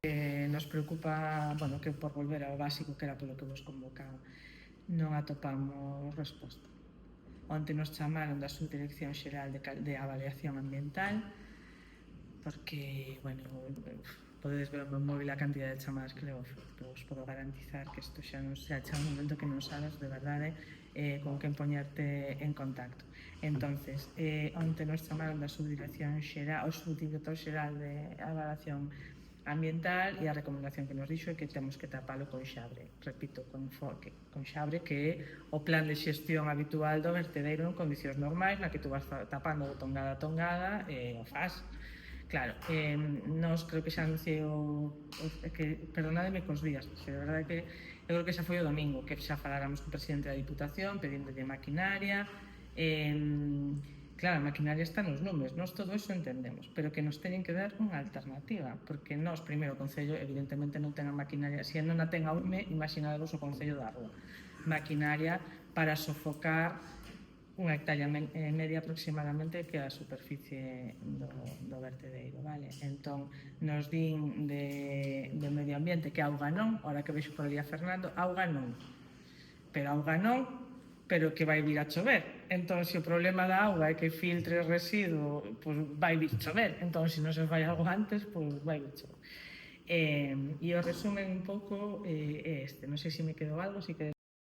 Nos preocupa, bueno, que por volver ao básico, que era polo que vos convocaba, non atopamos resposta. Onte nos chamaron da Subdirección Xeral de Avaliación Ambiental porque, bueno, podedes ver o meu móvil a cantidad de chamadas que levo, pero vos podo garantizar que isto xa non xa chega un momento que non sabes de verdade con quen poñerte en contacto. Entonces, onte nos chamaron da Subdirección Xeral, o Subdirector Xeral de Avaliación Ambiental, e a recomendación que nos dixo é que temos que tapalo con xabre, repito, con xabre, que é o plan de xestión habitual do vertedeiro en condicións normais, na que tú vas tapando de tongada a tongada e o faz. Claro, nos creo que xa anunciei perdonademe cos días, porque de verdade que eu creo que xa foi o domingo que xa faláramos co presidente da Diputación pedíndolle maquinaria. Claro, a maquinaria está nos lumes, nós todo eso entendemos, pero que nos teñen que dar unha alternativa, porque nós, primeiro, o Concello evidentemente non ten a maquinaria, se non a ten a UME, imaginadevos o Concello da Rúa, maquinaria para sofocar unha hectárea e media aproximadamente, que é a superficie do vertedeiro, vale? Entón, nos din de medio ambiente que auga non, ahora que vexo por ali a Fernando, auga non, pero que vai vir a chover. Entón, se o problema da auga é que filtre residuo, pois vai vir chover. Entón, se non se fai algo antes, pois vai vir chover. E o resumen un pouco é este. Non sei se me quedou algo, se queres